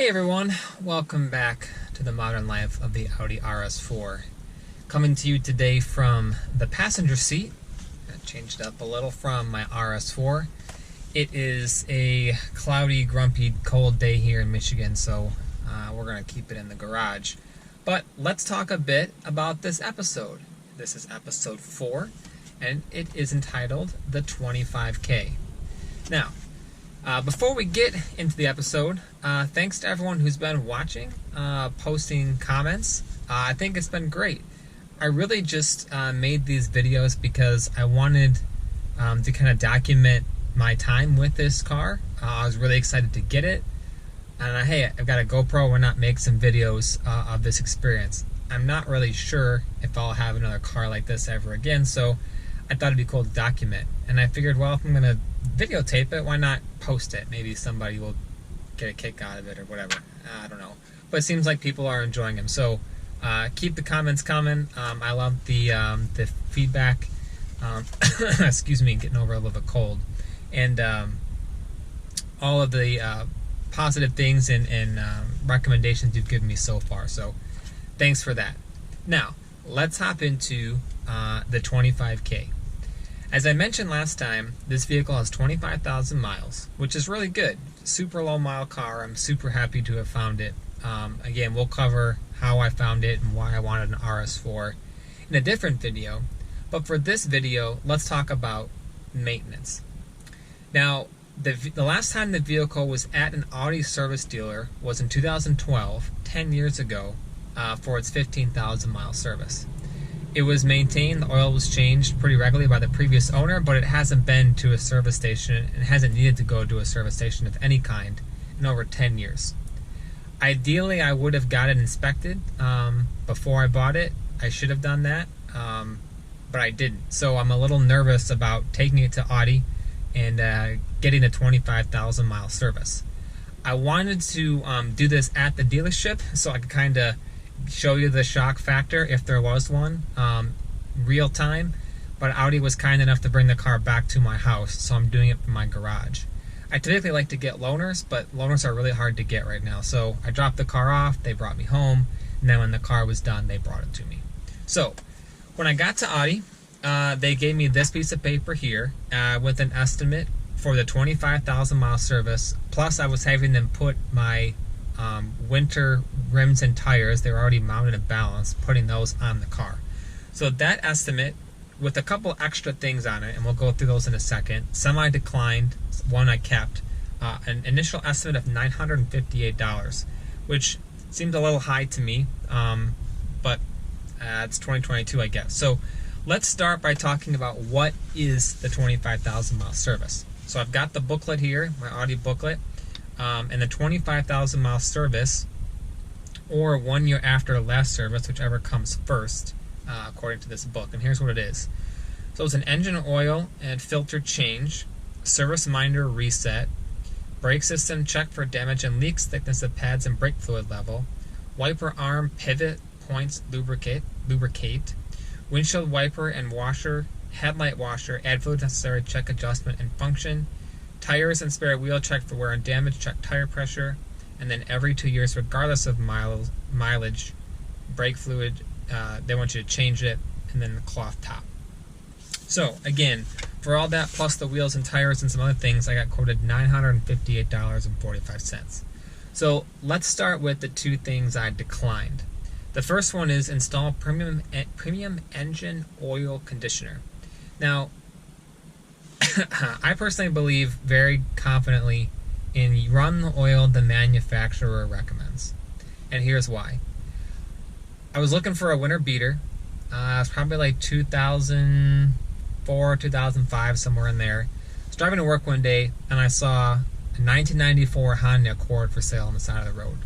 Hey everyone, welcome back to the modern life of the Audi RS4. Coming to you today from the passenger seat. I changed up a little from my RS4. It is a cloudy, grumpy, cold day here in Michigan, so we're going to keep it in the garage. But let's talk a bit about this episode. This is episode 4, and it is entitled The 25K. Now, before we get into the episode, thanks to everyone who's been watching, posting comments. I think it's been great. I really just made these videos because I wanted to kind of document my time with this car. I was really excited to get it. And hey, I've got a GoPro. Why not make some videos of this experience? I'm not really sure if I'll have another car like this ever again, so I thought it'd be cool to document. And I figured, well, if I'm going to videotape it, why not post it? Maybe somebody will get a kick out of it or whatever. I don't know. But it seems like people are enjoying them. So keep the comments coming. I love the feedback. Excuse me, getting over a little bit cold. And all of the positive things and recommendations you've given me so far. So thanks for that. Now, let's hop into the 25K. As I mentioned last time, this vehicle has 25,000 miles, which is really good. Super low mile car. I'm super happy to have found it. Again, we'll cover how I found it and why I wanted an RS4 in a different video. But for this video, let's talk about maintenance. Now, the last time the vehicle was at an Audi service dealer was in 2012, 10 years ago, for its 15,000 mile service. It was maintained, the oil was changed pretty regularly by the previous owner, but it hasn't been to a service station and hasn't needed to go to a service station of any kind in over 10 years. Ideally, I would have got it inspected before I bought it. I should have done that, but I didn't. So I'm a little nervous about taking it to Audi and getting a 25,000 mile service. I wanted to do this at the dealership so I could kind of show you the shock factor if there was one, real time, but Audi was kind enough to bring the car back to my house, so I'm doing it from my garage. I typically like to get loaners, but loaners are really hard to get right now, so I dropped the car off, they brought me home, and then when the car was done, they brought it to me. So, when I got to Audi, they gave me this piece of paper here with an estimate for the 25,000 mile service, plus I was having them put my winter rims and tires, they were already mounted and balanced, putting those on the car. So that estimate, with a couple extra things on it, and we'll go through those in a second, some I declined, one I kept, an initial estimate of $958, which seemed a little high to me, but it's 2022, I guess. So let's start by talking about what is the 25,000 mile service. So I've got the booklet here, my Audi booklet. And the 25,000 mile service, or 1 year after last service, whichever comes first, according to this book. And here's what it is. So it's an engine oil and filter change, service minder reset, brake system check for damage and leaks, thickness of pads and brake fluid level, wiper arm pivot points lubricate, windshield wiper and washer, headlight washer, add fluid necessary, check adjustment and function, tires and spare wheel check for wear and damage, check tire pressure, and then every 2 years, regardless of mileage, brake fluid, they want you to change it, and then the cloth top. So again, for all that plus the wheels and tires and some other things, I got quoted $958.45. So let's start with the two things I declined. The first one is install premium engine oil conditioner. Now, I personally believe very confidently in run the oil the manufacturer recommends. And here's why. I was looking for a winter beater. It's probably like 2004, 2005, somewhere in there. I was driving to work one day and I saw a 1994 Honda Accord for sale on the side of the road.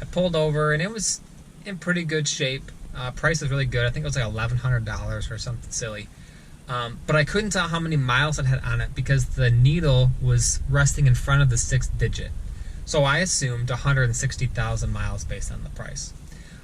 I pulled over and it was in pretty good shape. Price was really good. I think it was like $1,100 or something silly. But I couldn't tell how many miles it had on it because the needle was resting in front of the 6th digit. So I assumed 160,000 miles based on the price.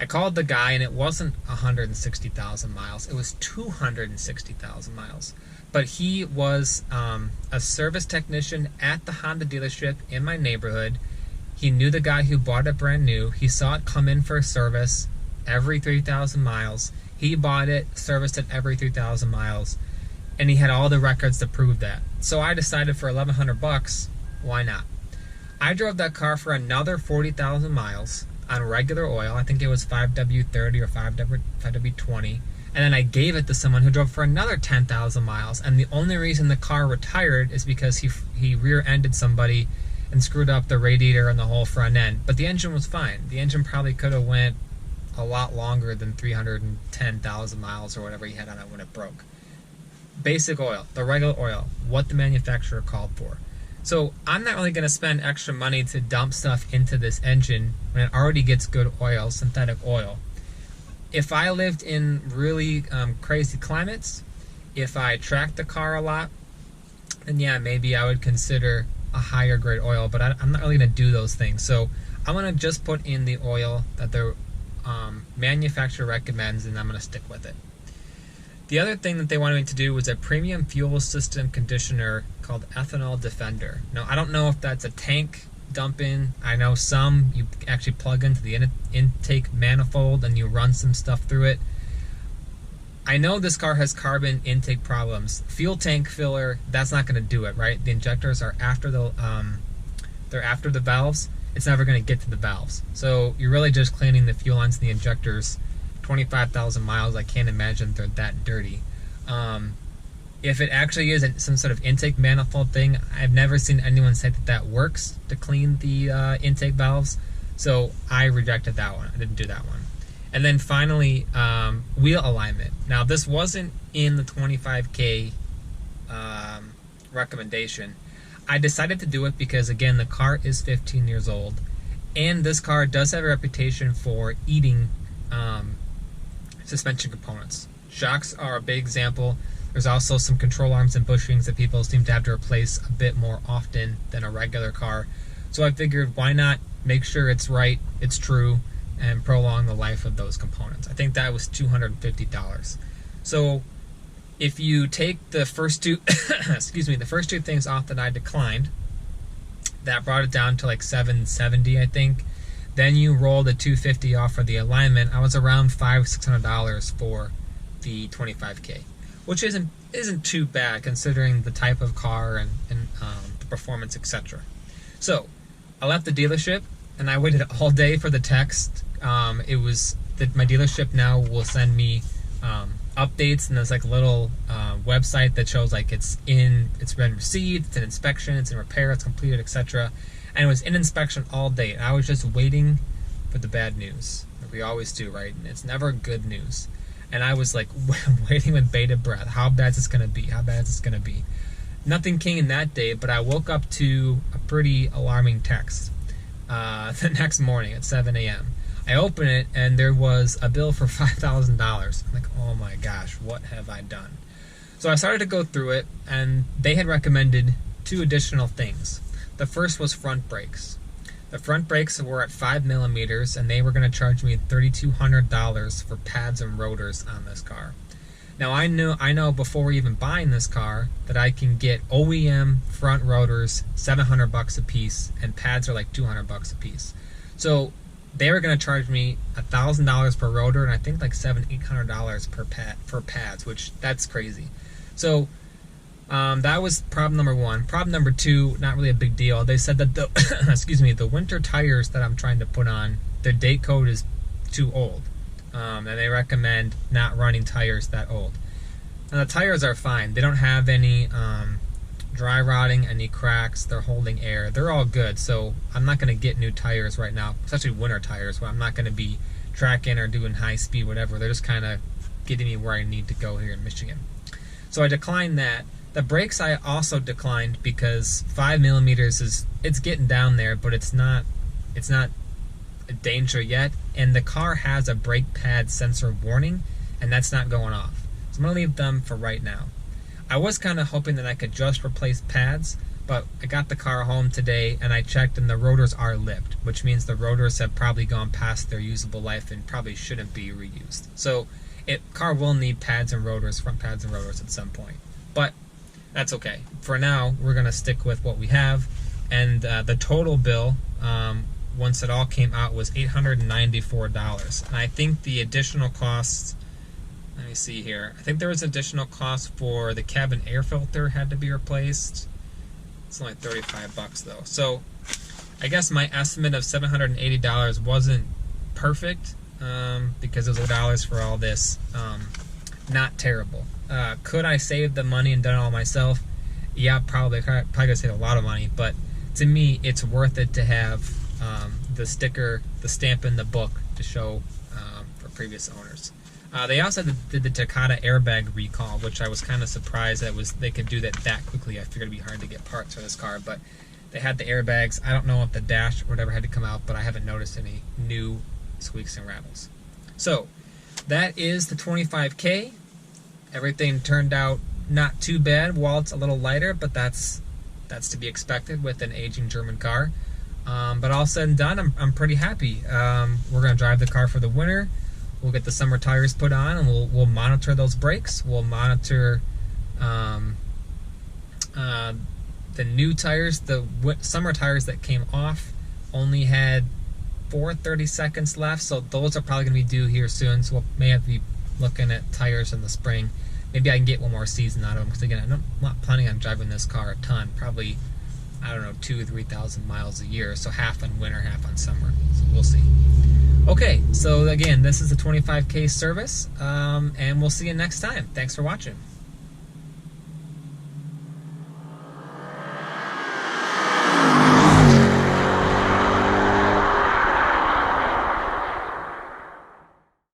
I called the guy and it wasn't 160,000 miles, it was 260,000 miles. But he was a service technician at the Honda dealership in my neighborhood. He knew the guy who bought it brand new. He saw it come in for service every 3,000 miles. He bought it, serviced it every 3,000 miles, and he had all the records to prove that. So I decided for $1,100, why not? I drove that car for another 40,000 miles on regular oil. I think it was 5W30 or 5W20. And then I gave it to someone who drove for another 10,000 miles. And the only reason the car retired is because he rear-ended somebody and screwed up the radiator and the whole front end. But the engine was fine. The engine probably could have went a lot longer than 310,000 miles or whatever he had on it when it broke. Basic oil, the regular oil, what the manufacturer called for. So I'm not really going to spend extra money to dump stuff into this engine when it already gets good oil, synthetic oil. If I lived in really crazy climates, if I tracked the car a lot, then yeah, maybe I would consider a higher grade oil, but I'm not really going to do those things. So I'm going to just put in the oil that the manufacturer recommends, and I'm going to stick with it. The other thing that they wanted me to do was a premium fuel system conditioner called Ethanol Defender. Now, I don't know if that's a tank dump in. I know some you actually plug into the intake manifold and you run some stuff through it. I know this car has carbon intake problems. Fuel tank filler, that's not going to do it, right? The injectors are after the they're after the valves. It's never going to get to the valves. So you're really just cleaning the fuel lines and the injectors. 25,000 miles, I can't imagine they're that dirty. If it actually is some sort of intake manifold thing, I've never seen anyone say that that works to clean the intake valves. So I rejected that one. I didn't do that one. And then finally, wheel alignment. Now this wasn't in the 25K recommendation. I decided to do it because, again, the car is 15 years old, and this car does have a reputation for eating suspension components. Shocks are a big example. There's also some control arms and bushings that people seem to have to replace a bit more often than a regular car. So I figured, why not make sure it's right, it's true, and prolong the life of those components. I think that was $250. So if you take the first two the first two things off that I declined, that brought it down to like $770, I think. Then you roll the $250 off for the alignment. I was around $500-600 for the 25K, which isn't too bad considering the type of car and the performance, etc. So I left the dealership and I waited all day for the text. It was that my dealership now will send me updates, and there's like a little website that shows like it's been received, it's in inspection, it's in repair, it's completed, etc. And it was in inspection all day. And I was just waiting for the bad news, like we always do, right? And it's never good news. And I was like waiting with bated breath. How bad is this gonna be? How bad is this gonna be? Nothing came that day, but I woke up to a pretty alarming text the next morning at 7 a.m. I opened it and there was a bill for $5,000. I'm like, oh my gosh, what have I done? So I started to go through it, and they had recommended 2 additional things. The first was front brakes. The front brakes were at 5mm, and they were going to charge me $3,200 for pads and rotors on this car. Now I know before even buying this car that I can get OEM front rotors $700 a piece, and pads are like $200 a piece. So they were going to charge me $1,000 per rotor, and I think like $700-800 per pads, which that's crazy. So that was problem number 1. Problem number 2, not really a big deal. They said that the the winter tires that I'm trying to put on, their date code is too old, and they recommend not running tires that old. Now the tires are fine. They don't have any dry rotting, any cracks, they're holding air, they're all good. So I'm not going to get new tires right now, especially winter tires, where I'm not going to be tracking or doing high speed, whatever. They're just kind of getting me where I need to go here in Michigan. So I declined that. The brakes I also declined because 5mm it's getting down there, but it's not a danger yet, and the car has a brake pad sensor warning, and that's not going off. So I'm going to leave them for right now. I was kind of hoping that I could just replace pads, but I got the car home today and I checked and the rotors are lipped, which means the rotors have probably gone past their usable life and probably shouldn't be reused. So car will need pads and rotors, front pads and rotors at some point. But that's okay. For now, we're going to stick with what we have, and the total bill, once it all came out, was $894. And I think the additional costs, let me see here, I think there was additional cost for the cabin air filter had to be replaced. It's only $35 though. So I guess my estimate of $780 wasn't perfect, because it was $8 for all this. Not terrible. Could I save the money and done it all myself? Yeah, probably could have saved a lot of money, but to me, it's worth it to have the sticker, the stamp in the book to show for previous owners. They also did the Takata airbag recall, which I was kind of surprised that they could do that quickly. I figured it'd be hard to get parts for this car, but they had the airbags. I don't know if the dash or whatever had to come out, but I haven't noticed any new squeaks and rattles. So that is the 25K. Everything turned out not too bad. Wallet's a little lighter, but that's to be expected with an aging German car. But all said and done, I'm pretty happy. We're gonna drive the car for the winter. We'll get the summer tires put on, and we'll monitor those brakes. We'll monitor the new tires. The summer tires that came off only had 430 seconds left, so those are probably gonna be due here soon. So we may have to be looking at tires in the spring. Maybe I can get one more season out of them, because again, I'm not planning on driving this car a ton. Probably, I don't know, 2,000 or 3,000 miles a year, so half on winter, half on summer. So we'll see. Okay, so again, this is the 25K service, and we'll see you next time. Thanks for watching.